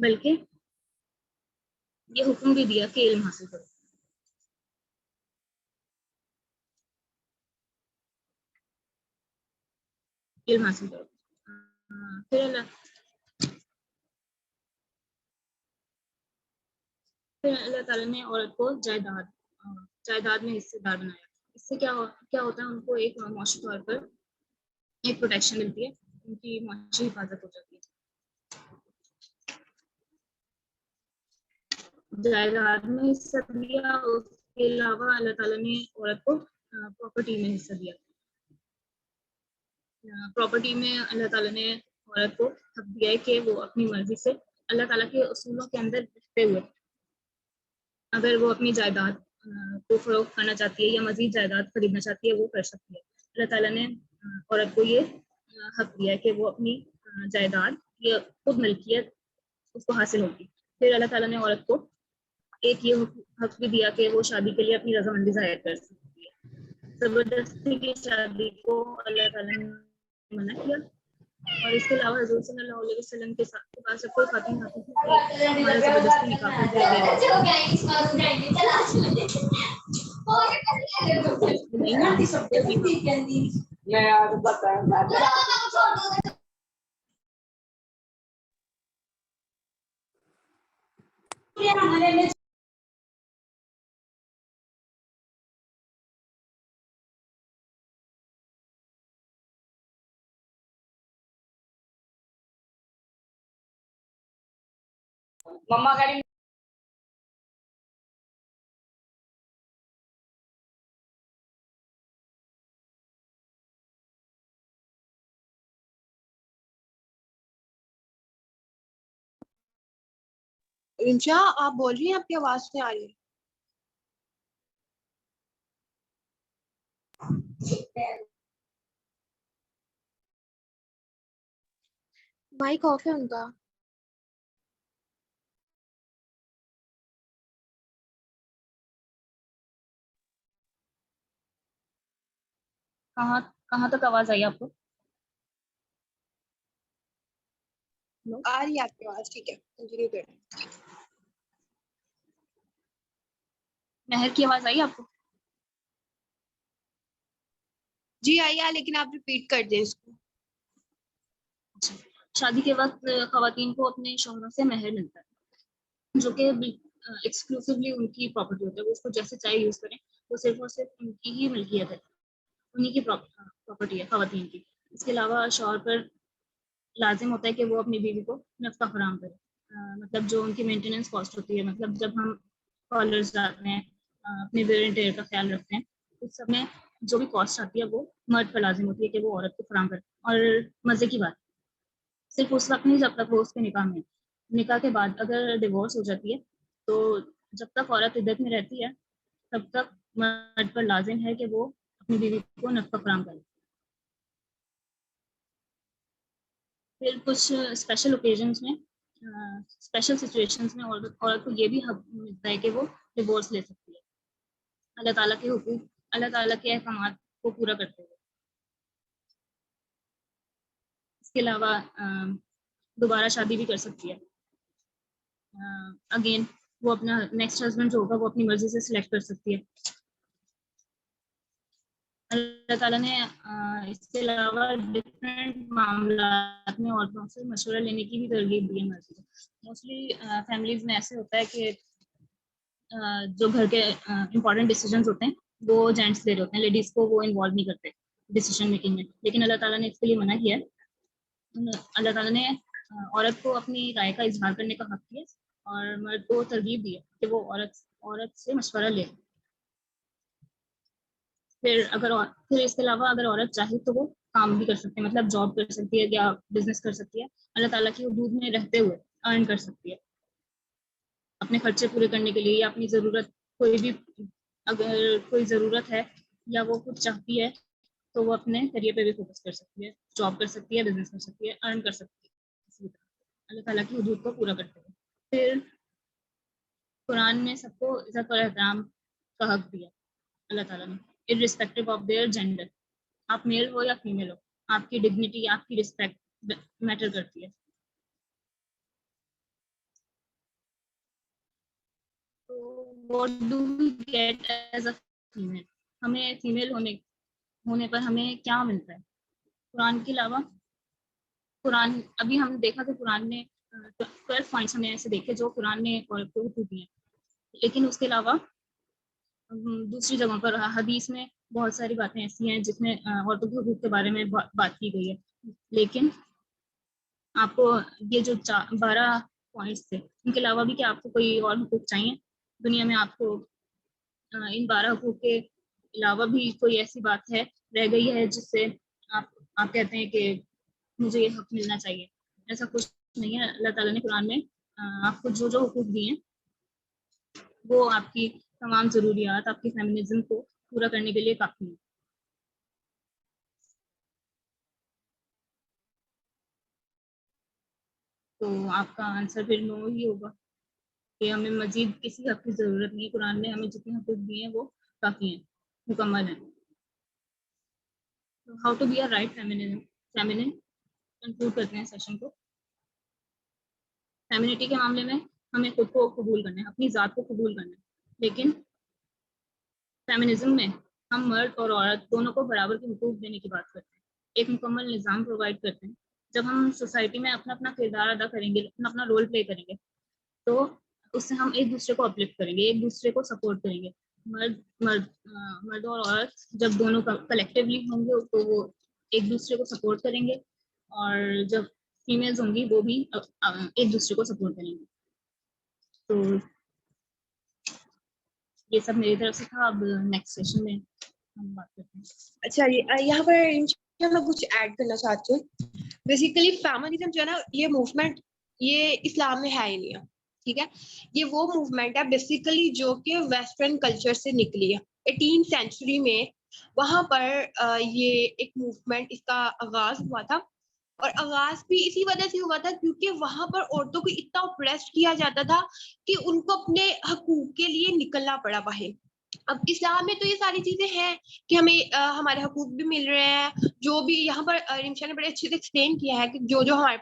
بلکہ یہ حکم بھی دیا کہ علم حاصل کرو. علم حاصل کرو. پھر اللہ تعالیٰ نے عورت کو جائیداد میں حصے دار بنایا. اس سے کیا ہوتا ہے، ان کو ایک معاشی طور پر ایک پروٹیکشن ملتی ہے، ان کی معاشی حفاظت ہو جاتی ہے. جائیداد میں حصہ دیا، اس کے علاوہ اللہ تعالیٰ نے عورت کو پراپرٹی میں حصہ دیا. پراپرٹی میں اللہ تعالیٰ نے عورت کو حق دیا ہے کہ وہ اپنی مرضی سے اللہ تعالیٰ کے اصولوں کے اندر رہتے ہوئے اگر وہ اپنی جائیداد کو فروخت کرنا چاہتی ہے یا مزید جائیداد خریدنا چاہتی ہے وہ کر سکتی ہے. اللہ تعالیٰ نے عورت کو یہ حق دیا ہے کہ وہ اپنی جائیداد یا خود ملکیت اس کو حاصل ہوگی. پھر اللہ تعالیٰ نے عورت کو ایک یہ حق بھی دیا کہ وہ شادی کے لیے اپنی رضامندی ظاہر کر سکتی ہے. زبردستی کی شادی کو اللہ تعالیٰ نے منع کیا. اور اس کے علاوہ حضور صلی اللہ علیہ وسلم کے پاس کوئی خاتون آتی تھی کہ ہمارا زبردستی نکاح کر دیا گیا. مما کری رنشا آپ بول رہی ہیں، آپ کی آواز نہیں آ رہی. مائک آف ہے ان کا. کہاں تک آواز آئی آپ کو؟ آ رہی ہے آپ کی آواز، ٹھیک ہے کنٹینیو کریں. مہر کی آواز آئی آپ کو؟ جی آئی ہے، لیکن آپ ریپیٹ کر دیں اس کو. شادی کے وقت خواتین کو اپنے شوہروں سے مہر ملتا ہے جو کہ ایکسکلوسیولی ان کی پراپرٹی ہوتا ہے. وہ اس کو جیسے چاہے یوز کریں، وہ صرف اور صرف ان کی ہی ملکیت ہے، انہیں کی پراپرٹی ہے خواتین کی. اس کے علاوہ شوہر پر لازم ہوتا ہے کہ وہ اپنی بیوی کو نفقہ فراہم کرے. مطلب جو ان کی مینٹیننس کاسٹ ہوتی ہے، مطلب جب ہم کالرز جاتے ہیں اپنے ویئر اینڈ ٹیئر کا خیال رکھتے ہیں، اس سب میں جو بھی کاسٹ آتی ہے وہ مرد پر لازم ہوتی ہے کہ وہ عورت کو فراہم کرے. اور مزے کی بات صرف اس وقت نہیں جب تک وہ اس کے نکاح میں، نکاح کے بعد اگر ڈیورس ہو جاتی ہے تو جب تک عورت عدت میں رہتی ہے تب تک مرد پر لازم ہے کہ وہ اپنی بیوی کو نفقہ فراہم کرے. پھر کچھ اسپیشل اوکیزنس میں، اسپیشل سچویشنس میں عورت کو یہ بھی حق ملتا ہے کہ وہ ڈیورس لے سکتی ہے اللہ تعالیٰ کے حقوق، اللہ تعالیٰ کے احکامات کو پورا کرتے ہوئے. اس کے علاوہ دوبارہ شادی بھی کر سکتی ہے. اگین وہ اپنا نیکسٹ ہسبینڈ جو ہوگا وہ اپنی مرضی سے سلیکٹ کر سکتی ہے. اللہ تعالیٰ نے اس کے علاوہ ڈفرینٹ معاملات میں عورتوں سے مشورہ لینے کی بھی ترغیب دی ہے مرضی کو. موسٹلی فیملیز میں ایسے ہوتا ہے کہ جو گھر کے امپورٹنٹ ڈیسیجنز ہوتے ہیں وہ جینٹس لے رہے ہوتے ہیں، لیڈیز کو وہ انوالو نہیں کرتے ڈیسیجن میکنگ میں. لیکن اللہ تعالیٰ نے اس کے لیے منع کیا ہے. اللہ تعالیٰ نے عورت کو اپنی رائے کا اظہار کرنے کا حق دیا اور مرد کو ترغیب دی کہ وہ عورت سے مشورہ لے. پھر اس کے علاوہ اگر عورت چاہے تو وہ کام بھی کر سکتے ہیں، مطلب جاب کر سکتی ہے یا بزنس کر سکتی ہے، اللہ تعالیٰ کی حدود میں رہتے ہوئے ارن کر سکتی ہے اپنے خرچے پورے کرنے کے لیے یا اپنی ضرورت، اگر کوئی ضرورت ہے یا وہ کچھ چاہتی ہے تو وہ اپنے کریئر پہ بھی فوکس کر سکتی ہے، جاب کر سکتی ہے، بزنس کر سکتی ہے، ارن کر سکتی ہے اسی طرح اللہ تعالیٰ کی حدود کو پورا کرتے ہوئے. پھر قرآن میں سب کو عزت اور احترام کا حق دیا اللہ تعالیٰ نے irrespective of their gender. آپ میل ہو یا فیمیل ہو، آپ کی ڈگنیٹی، آپ کی رسپیکٹ میٹر کرتی ہے. what do we get as a female, ہمیں فیمیل ہونے پر ہمیں کیا ملتا ہے. قرآن کے علاوہ قرآن ابھی ہم دیکھا کہ قرآن نے 12 پوائنٹس ہمیں ایسے دیکھے جو قرآن نے عورت کو حقوق دیے ہیں, لیکن اس کے علاوہ دوسری جگہوں پر حدیث میں بہت ساری باتیں ایسی ہیں جس میں عورتوں کے حقوق کے بارے میں بات کی گئی ہے. لیکن آپ کو یہ جو 12 پوائنٹس تھے ان کے علاوہ بھی کیا آپ کو کوئی اور حقوق چاہیے دنیا میں؟ آپ کو ان 12 حقوق کے علاوہ بھی کوئی ایسی بات ہے رہ گئی ہے جس سے آپ کہتے ہیں کہ مجھے یہ حق ملنا چاہیے؟ ایسا کچھ نہیں ہے. اللہ تعالیٰ نے قرآن میں آپ کو جو حقوق دیے ہیں وہ آپ کی تمام ضروریات آپ کی فیمنزم کو پورا کرنے کے لیے کافی ہیں. تو آپ کا آنسر پھر نو ہی ہوگا کہ ہمیں مزید کسی حق کی ضرورت نہیں. قرآن نے ہمیں جتنے حقوق دیے ہیں وہ کافی ہیں, مکمل ہیں. How to be a right feminine conclude کرتے ہیں سیشن کو. فیمنٹی کے معاملے میں ہمیں خود کو قبول کرنا ہے, اپنی ذات کو قبول کرنا ہے. لیکن فیمنزم میں ہم مرد اور عورت دونوں کو برابر کے حقوق دینے کی بات کرتے ہیں, ایک مکمل نظام پرووائڈ کرتے ہیں. جب ہم سوسائٹی میں اپنا اپنا کردار ادا کریں گے, اپنا اپنا رول پلے کریں گے, تو اس سے ہم ایک دوسرے کو اپلفٹ کریں گے, ایک دوسرے کو سپورٹ کریں گے. مرد اور عورت جب دونوں کلیکٹیولی ہوں گے تو وہ ایک دوسرے کو سپورٹ کریں گے, اور جب فیمیلز ہوں گی وہ بھی ایک دوسرے کو سپورٹ کریں گے. تو یہ سب میری طرف سے تھا. اب نیکسٹ سیشن میں ہم بات کرتے ہیں. اچھا یہاں پر انشاءاللہ کچھ ایڈ کرنا چاہتی ہوں. بیسیکلی فیمنزم جو ہے نا, یہ موومنٹ یہ اسلام میں ہے ہی نہیں ہے, ٹھیک ہے. یہ وہ موومنٹ ہے بیسیکلی جو کہ ویسٹرن کلچر سے نکلی ہے 18 سینچری میں. وہاں پر یہ ایک موومنٹ اس کا آغاز ہوا تھا, اور آغاز بھی اسی وجہ سے ہوا تھا کیونکہ وہاں پر عورتوں کو اتنا اوپریسڈ کیا جاتا تھا کہ ان کو اپنے حقوق کے لیے نکلنا پڑا باہر. اب اسلام میں تو یہ ساری چیزیں ہیں کہ ہمیں ہمارے حقوق بھی مل رہے ہیں, جو بھی یہاں پر رمشا نے بڑے اچھے سے ایکسپلین کیا ہے کہ جو ہمارے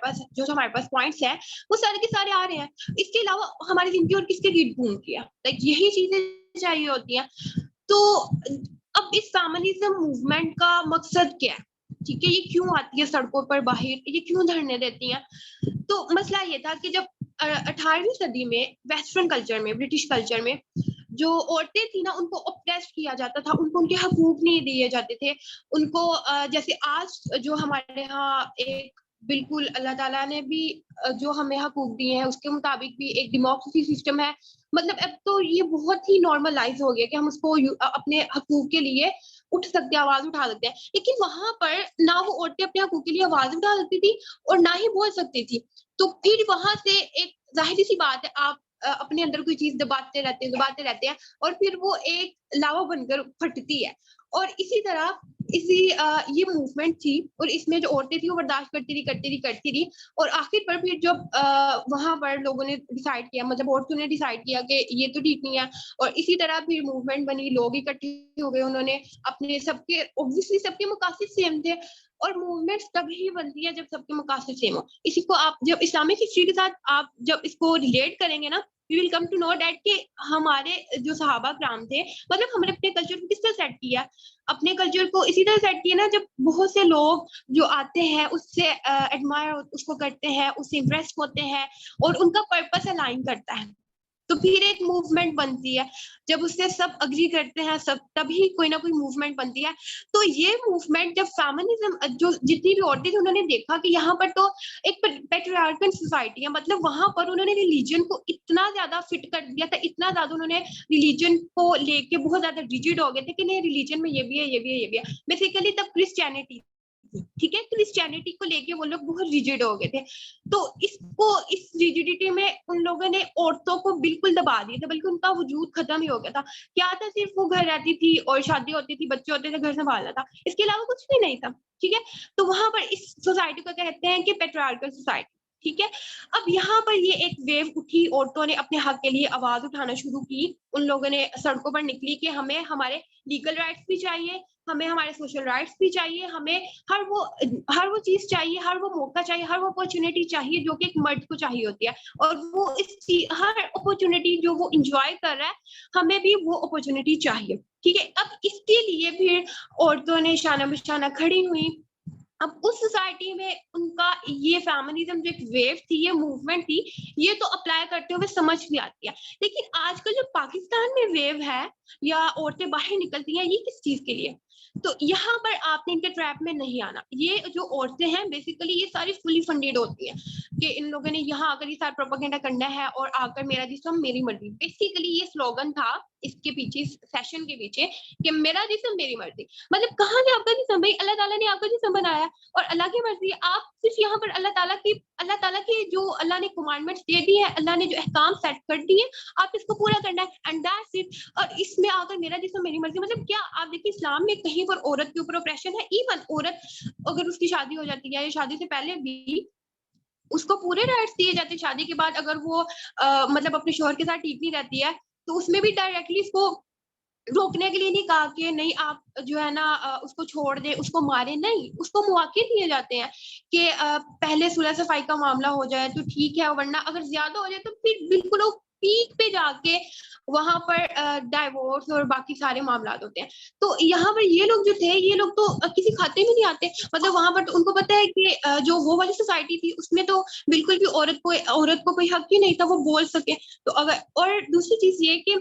پاس پوائنٹس ہیں وہ سارے کے سارے آ رہے ہیں. اس کے علاوہ ہماری زندگی اور کس کے لیے گھومتی ہے, لائک یہی چیزیں چاہیے ہوتی ہیں. تو اب اس فیمنزم موومنٹ کا مقصد کیا ہے, ٹھیک ہے, یہ کیوں آتی ہے سڑکوں پر باہر, یہ کیوں دھرنے دیتی ہیں؟ تو مسئلہ یہ تھا کہ جب 18ویں صدی میں ویسٹرن کلچر میں, برٹش کلچر میں جو عورتیں تھیں نا, ان کو اپریس کیا جاتا تھا, ان کو ان کے حقوق نہیں دیے جاتے تھے. ان کو جیسے آج جو ہمارے ہاں ایک بالکل اللہ تعالیٰ نے بھی جو ہمیں حقوق دیے ہیں اس کے مطابق بھی ایک ڈیموکریسی سسٹم ہے. مطلب اب تو یہ بہت ہی نارملائز ہو گیا کہ ہم اس کو اپنے حقوق کے لیے اٹھ سکتے ہیں, آواز اٹھا سکتے ہیں. لیکن وہاں پر نہ وہ عورتیں اپنے حقوق کے لیے آواز اٹھا سکتی تھی اور نہ ہی بول سکتی تھی. تو پھر وہاں سے ایک ظاہری سی بات ہے, آپ اپنے اندر کوئی چیز دباتے رہتے ہیں اور پھر وہ ایک لاوا بن کر پھٹتی ہے. اور اسی طرح یہ موومنٹ تھی, اور اس میں جو عورتیں تھیں وہ برداشت کرتی رہی, اور آخر پر پھر جب وہاں پر لوگوں نے ڈیسائیڈ کیا, مطلب عورتوں نے ڈیسائیڈ کیا کہ یہ تو ٹھیک نہیں ہے, اور اسی طرح پھر موومنٹ بنی, لوگ اکٹھے ہو گئے, انہوں نے اپنے سب کے اوبویسلی سب کے مقاصد سیم تھے, اور موومنٹ تبھی بنتی ہے جب سب کے مقاصد سیم ہو. اسی کو آپ جب اسلامک ہسٹری کے ساتھ آپ جب اس کو ریلیٹ کریں گے نا, you will come to know that کہ ہمارے جو صحابہ کرام تھے, مطلب ہم نے اپنے کلچر کو کس طرح سیٹ کیا, اپنے کلچر کو اسی طرح سیٹ کیا نا جب بہت سے لوگ جو آتے ہیں اس سے ایڈمائر اس کو کرتے ہیں, اس سے امپریس ہوتے ہیں, اور ان کا پرپس الائن کرتا ہے, تو پھر ایک موومنٹ بنتی ہے. جب اس سے سب اگری کرتے ہیں سب, تبھی کوئی نہ کوئی موومنٹ بنتی ہے. تو یہ موومنٹ جب فیمنزم جو جتنی بھی عورتیں تھیں انہوں نے دیکھا کہ یہاں پر تو ایک پیٹریارکل سوسائٹی ہے, مطلب وہاں پر انہوں نے ریلیجن کو اتنا زیادہ فٹ کر دیا تھا, اتنا زیادہ انہوں نے ریلیجن کو لے کے بہت زیادہ ریجڈ ہو گئے تھے کہ نہیں ریلیجن میں یہ بھی ہے, یہ بھی ہے, یہ بھی ہے. بیسیکلی تب کرسچینٹی, ٹھیک ہے, کرسچینٹی کو لے کے وہ لوگ بہت ریجڈ ہو گئے تھے. تو اس ریجڈیٹی میں ان لوگوں نے عورتوں کو بالکل دبا دیا تھا, بلکہ ان کا وجود ختم ہی ہو گیا تھا. کیا تھا, صرف وہ گھر رہتی تھی اور شادی ہوتی تھی, بچے ہوتے تھے, گھر سنبھالنا تھا, اس کے علاوہ کچھ بھی نہیں تھا, ٹھیک ہے. تو وہاں پر اس سوسائٹی کو کہتے ہیں کہ پیٹریارکل سوسائٹی. ٹھیک ہے. اب یہاں پر یہ ایک ویو اٹھی, عورتوں نے اپنے حق کے لیے آواز اٹھانا شروع کی, ان لوگوں نے سڑکوں پر نکلی کہ ہمیں ہمارے لیگل رائٹس بھی چاہیے, ہمیں ہمارے سوشل رائٹس بھی چاہیے, ہمیں ہر وہ چیز چاہیے, ہر وہ موقع چاہیے, ہر وہ اپرچونٹی چاہیے جو کہ ایک مرد کو چاہیے ہوتی ہے, اور وہ ہر اپرچونٹی جو وہ انجوائے کر رہا ہے ہمیں بھی وہ اپرچونٹی چاہیے. ٹھیک ہے. اب اس کے لیے پھر عورتوں نے شانہ بشانہ کھڑی ہوئی. اب اس سوسائٹی میں ان کا یہ فیمنزم جو ایک ویو تھی, یہ موومنٹ تھی, یہ تو اپلائی کرتے ہوئے سمجھ بھی آتی ہے. لیکن آج کل جو پاکستان میں ویو ہے یا عورتیں باہر نکلتی ہیں, یہ کس چیز کے لیے؟ تو یہاں پر آپ نے ان کے ٹریپ میں نہیں آنا. یہ جو عورتیں ہیں بیسیکلی یہ ساری فلی فنڈیڈ ہوتی ہیں کہ ان لوگوں نے یہاں آ کر یہ سارا پروپیگنڈا کرنا ہے اور آ کر میرا جسم میری مرضی. بیسیکلی یہ سلوگن تھا اس کے پیچھے, سیشن کے پیچھے, کہ میرا جسم میری مرضی. مطلب کہاں سے آپ کا جسم؟ بھائی اللہ تعالیٰ نے آپ کا جسم بنایا اور اللہ کی مرضی. آپ صرف یہاں پر اللہ تعالیٰ کی جو اللہ نے کمانڈمنٹس دے دی ہے, اللہ نے جو احکام سیٹ کر دیے, آپ اس کو پورا کرنا ہے, اینڈ دیٹس اٹ. اور اس میں آ کر میرا جسم میری مرضی, مطلب کیا؟ آپ دیکھیں اسلام میں کہیں پر عورت کے اوپر اپریشن ہے؟ ایون عورت اگر اس کی شادی ہو جاتی ہے یا شادی سے پہلے بھی اس کو پورے رائٹس دیے جاتے ہیں. شادی کے بعد اگر وہ مطلب اپنے شوہر کے ساتھ ٹھیک نہیں رہتی ہے تو اس میں بھی ڈائریکٹلی اس کو روکنے کے لیے نہیں کہا کہ نہیں آپ جو ہے نا اس کو چھوڑ دیں, اس کو مارے نہیں, اس کو مواقع دیے جاتے ہیں کہ پہلے صلح صفائی کا معاملہ ہو جائے تو ٹھیک ہے, ورنہ اگر زیادہ ہو جائے تو پھر بالکل وہ پیک پہ جا کے وہاں پر ڈائیورس اور باقی سارے معاملات ہوتے ہیں. تو یہاں پر یہ لوگ جو تھے, یہ لوگ تو کسی کھاتے میں نہیں آتے. مطلب وہاں پر تو ان کو پتا ہے کہ جو وہ والی سوسائٹی تھی اس میں تو بالکل بھی عورت کو کوئی حق ہی نہیں تھا وہ بول سکے. تو اگر, اور دوسری چیز یہ کہ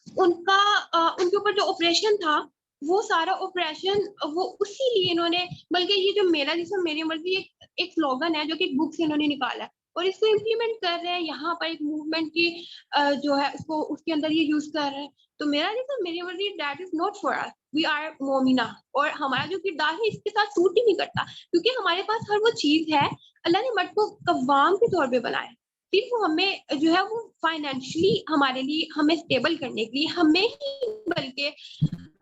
ان کے اوپر جو آپریشن تھا وہ سارا آپریشن وہ اسی لیے انہوں نے, بلکہ یہ جو میرا جسم میری مرضی ایک سلوگن ہے جو کہ ایک بک سے انہوں نے نکالا ہے اور اس کو امپلیمنٹ کر رہے ہیں یہاں پر ایک موومنٹ کی جو ہے اس کے اندر یہ یوز کر رہے ہیں. تو میرا جسم میری مرضی, that is not for us, we are مومنہ. اور ہمارا جو کردار ہے اس کے ساتھ سوٹ ہی نہیں کرتا, کیونکہ ہمارے پاس ہر وہ چیز ہے. اللہ نے مرد کو قوام کے طور پہ بنایا, صرف وہ ہمیں جو ہے وہ فائنینشلی ہمارے لیے ہمیں اسٹیبل کرنے کے لیے, ہمیں ہی بلکہ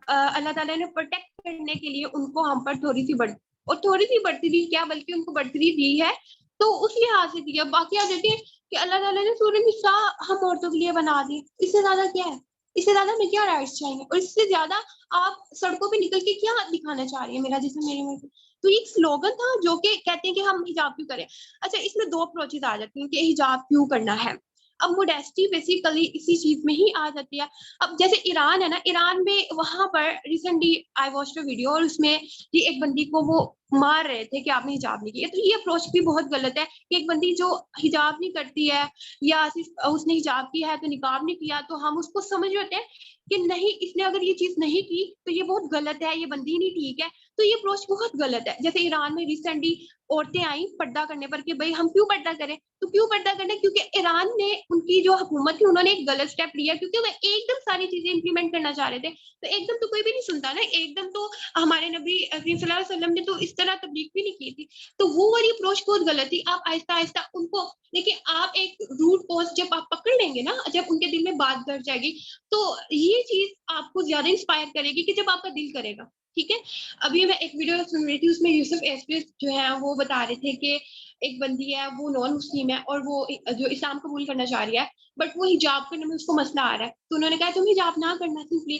اللہ تعالیٰ نے پروٹیکٹ کرنے کے لیے ان کو ہم پر تھوڑی سی بڑھتی دی کیا, بلکہ ان کو بڑھتی دی ہے تو اس لحاظ سے دیا. باقی آپ دیکھیں کہ اللہ تعالیٰ نے سورہ نساء ہم عورتوں کے لیے بنا دی, اس سے زیادہ کیا ہے؟ اس سے زیادہ ہمیں کیا رائٹس چاہیے؟ اور اس سے زیادہ آپ سڑکوں پہ نکل کے کیا دکھانا چاہ رہی ہیں؟ میرا جسم میری مرضی. تو یہ ایک سلوگن تھا جو کہ کہتے ہیں کہ ہم حجاب کیوں کریں. اچھا, اس میں دو اپروچز آ جاتی ہیں کہ حجاب کیوں کرنا ہے. اب موڈیسٹی بیسیکلی اسی چیز میں ہی آ جاتی ہے. اب جیسے ایران ہے نا, ایران میں وہاں پر recently I watch a video اور اس میں یہ ایک بندی کو وہ مار رہے تھے کہ آپ نے حجاب نہیں کیا. تو یہ اپروچ بھی بہت غلط ہے کہ ایک بندی جو حجاب نہیں کرتی ہے یا صرف اس نے حجاب کیا ہے تو نقاب نہیں کیا تو ہم اس کو سمجھ رہتے ہیں کہ نہیں, اس نے اگر یہ چیز نہیں کی تو یہ بہت غلط ہے, یہ بندی نہیں ٹھیک ہے. تو یہ اپروچ بہت غلط ہے. جیسے ایران میں ریسنٹلی عورتیں آئیں پردہ کرنے پر کہ بھائی ہم کیوں پردہ کریں, تو کیوں پردہ کریں؟ کیونکہ ایران نے ان کی جو حکومت تھی انہوں نے ایک غلط اسٹیپ لیا, کیونکہ وہ ایک دم ساری چیزیں امپلیمنٹ کرنا چاہ رہے تھے. تو ایک دم تو کوئی بھی نہیں سنتا نا, ایک دم تو ہمارے نبی کریم صلی اللہ علیہ وسلم نے تو اس طرح تبلیغ بھی نہیں کی تھی. تو وہ والی اپروچ بہت غلط تھی. آپ آہستہ آہستہ ان کو دیکھیں, آپ ایک روٹ پوسٹ جب آپ پکڑ لیں گے نا, جب ان کے دل میں بات گھر جائے گی تو یہ چیز آپ کو زیادہ انسپائر کرے گی کہ جب آپ کا دل کرے گا. ٹھیک ہے. ابھی میں ایک ویڈیو سن رہی تھی, اس میں یوسف ایسپریس جو ہے وہ بتا رہے تھے کہ ایک بندی ہے وہ نان مسلم ہے اور وہ جو اسلام قبول کرنا چاہ رہی ہے بٹ وہ حجاب کرنے میں اس کو مسئلہ آ رہا ہے. تو انہوں نے کہا تم حجاب نہ کرنا سمپلی,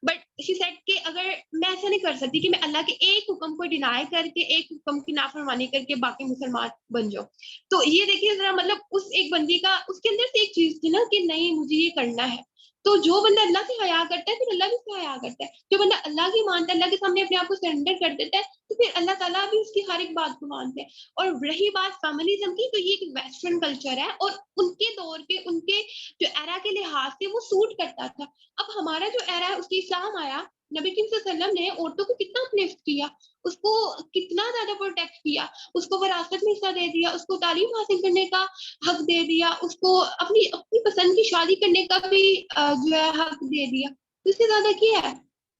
بٹ شی سیڈ کہ اگر میں ایسا نہیں کر سکتی کہ میں اللہ کے ایک حکم کو ڈینائی کر کے ایک حکم کی نافرمانی کر کے باقی مسلمان بن جاؤ. تو یہ دیکھیے ذرا, مطلب اس ایک بندی کا اس کے اندر سے ایک چیز تھی نا کہ نہیں مجھے یہ کرنا ہے. تو جو بندہ اللہ سے حیا کرتا ہے پھر اللہ بھی اس سے حیا کرتا ہے. جو بندہ اللہ کی مانتا ہے, اللہ کے سامنے اپنے آپ کو سرنڈر کر دیتا ہے, تو پھر اللہ تعالیٰ بھی اس کی ہر ایک بات کو مانتے ہیں. اور رہی بات فیمنزم کی, تو یہ ایک ویسٹرن کلچر ہے اور ان کے دور کے ان کے جو ایرا کے لحاظ سے وہ سوٹ کرتا تھا. اب ہمارا جو ایرا ہے اس کی اسلام آیا, نبی کریم صلی اللہ علیہ وسلم نے عورتوں کو کتنا اپلفٹ کیا, اس کو کتنا زیادہ پروٹیکٹ کیا, اس کو وراثت میں حصہ دے دیا, اس کو تعلیم حاصل کرنے کا حق دے دیا, اس کو اپنی پسند کی شادی کرنے کا بھی جو ہے حق دے دیا. تو اس سے زیادہ کیا ہے؟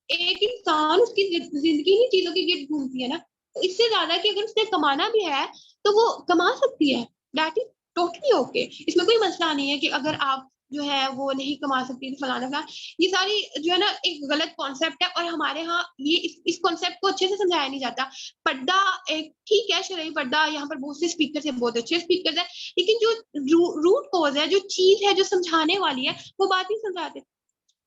ایک انسان اس کی زندگی ہی چیزوں کی گرد گھومتی ہے نا, تو اس سے زیادہ کہ اگر اس نے کمانا بھی ہے تو وہ کما سکتی ہے, دیٹ از ٹوٹلی اوکے. اس میں کوئی مسئلہ نہیں ہے کہ اگر آپ جو ہے وہ نہیں کما سکتی تھی فلانا فلانا. یہ ساری جو ہے نا ایک غلط کانسیپٹ ہے, اور ہمارے ہاں یہ اس کانسیپٹ کو اچھے سے سمجھایا نہیں جاتا. پردہ ایک ٹھیک ہے, شرعی پردہ, یہاں پر بہت سے اسپیکر ہیں, بہت اچھے اسپیکر ہیں, لیکن جو روٹ کوز ہے, جو چیز ہے جو سمجھانے والی ہے, وہ بات نہیں سمجھاتے.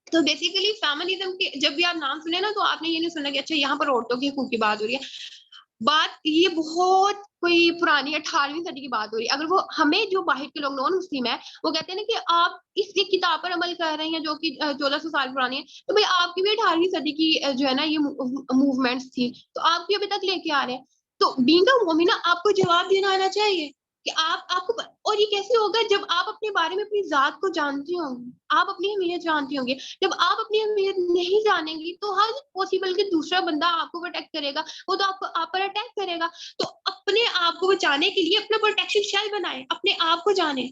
تو بیسیکلی فیمنزم کے جب بھی آپ نام سنیں نا, تو آپ نے یہ نہیں سننا کہ اچھا یہاں پر عورتوں کے حقوق کی بات ہو رہی ہے. بات یہ بہت کوئی پرانی 18ویں صدی کی بات ہو رہی ہے. اگر وہ ہمیں جو باہر کے لوگ نان مسلم ہے وہ کہتے ہیں نا کہ آپ اس ایک کتاب پر عمل کر رہے ہیں جو کہ 1400 سال پرانی ہے, تو بھائی آپ کی بھی 18ویں صدی کی جو ہے نا یہ موومنٹس تھی, تو آپ بھی ابھی تک لے کے آ رہے ہیں. تو بینگ اے مومنہ آپ کو جواب دینا آنا چاہیے کہ آپ کو, اور یہ کیسے ہوگا جب آپ اپنے بارے میں اپنی ذات کو جانتی ہوں گی, آپ اپنی اہمیت جانتی ہوں گی. جب آپ اپنی اہمیت نہیں جانیں گی تو ہر پاسبل کہ دوسرا بندہ آپ کو پروٹیکٹ کرے گا, وہ تو آپ پر اٹیک کرے گا. تو اپنے آپ کو بچانے کے لیے اپنا پروٹیکشن شیل بنائیں, اپنے آپ کو جانیں,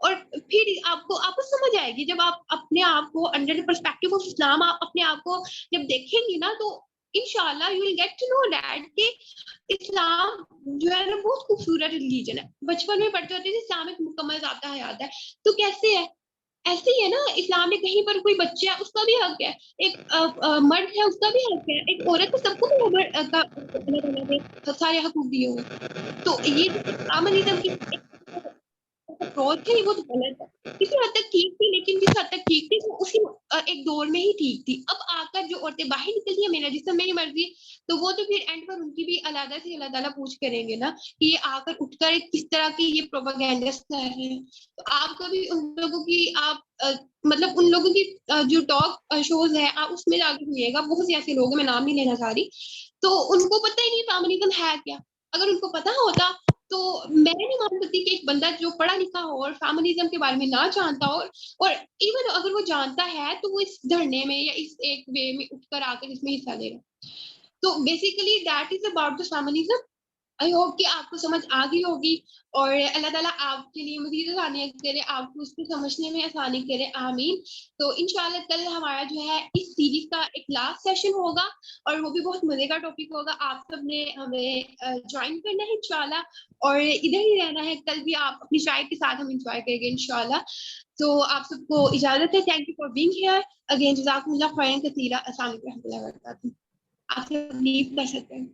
اور پھر آپ کو سمجھ آئے گی. جب آپ اپنے آپ کو انڈر پرسپیکٹو آف اسلام آپ اپنے آپ کو جب دیکھیں گی نا, تو انشاءاللہ you will get to know that کہ اسلام جو ہے نا بہت خوبصورت ریلیجن ہے. بچپن میں پڑھتے ہوتے ہیں اسلام ایک مکمل ذاتہ حیات ہے, تو کیسے ہے, ایسے ہی ہے نا. اسلام میں کہیں پر کوئی بچہ ہے اس کا بھی حق ہے, ایک مرد ہے اس کا بھی حق ہے, ایک عورت ہے, سب کو اللہ تعالیٰ نے سارے حقوق دیے ہوئے. تو یہ فیمنزم کی اپروچ ہے وہ تو غلط ہے. کسی حد تک ٹھیک تھی, لیکن جس حد تک ٹھیک تھی وہ اسی ایک دور میں ہی ٹھیک تھی. اب آ کر جو عورتیں باہر نکلتی ہیں, میرا جسم میری مرضی, تو وہ تو پھر اینڈ پر ان کی بھی علیحدہ سے اللہ تعالیٰ پوچھ کریں گے نا کہ یہ آ کر اٹھ کر کس طرح کی یہ پروپیگنڈس کر رہے ہیں. تو آپ کبھی ان لوگوں کی مطلب ان لوگوں کی جو ٹاک شوز ہے آپ اس میں جا کے سنیے گا, بہت سے ایسے لوگ ہیں, میں نام نہیں لینا چاہ رہی, تو ان کو پتہ ہی نہیں فیمنزم ہے کیا. اگر ان کو پتا ہوتا تو میں نہیں مان سکتی کہ ایک بندہ جو پڑھا لکھا ہو اور فیمنزم کے بارے میں نہ جانتا ہو, اور ایون اگر وہ جانتا ہے تو وہ اس دھرنے میں یا اس ایک وے میں اٹھ کر آ کر اس میں حصہ لے گا. تو basically that is about the feminism. I hope کہ آپ کو سمجھ آ گئی ہوگی, اور اللہ تعالیٰ آپ کے لیے مزید آسانیاں کرے, آپ کو اس کو سمجھنے میں آسانی کرے, آمین. تو انشاءاللہ کل ہمارا جو ہے اس سیریز کا ایک لاسٹ سیشن ہوگا, اور وہ بھی بہت مزے کا ٹاپک ہوگا. آپ سب نے ہمیں جوائن کرنا ہے انشاءاللہ, اور ادھر ہی رہنا ہے. کل بھی آپ اپنی شاعر کے ساتھ ہم انجوائے کریں گے انشاءاللہ. تو آپ سب کو اجازت ہے. Thank you for being here again. جزاکم اللہ خیرا کثیرا. السلام علیکم و رحمۃ اللہ وبرکاتہ. آپ سے لیو کر سکتے ہیں.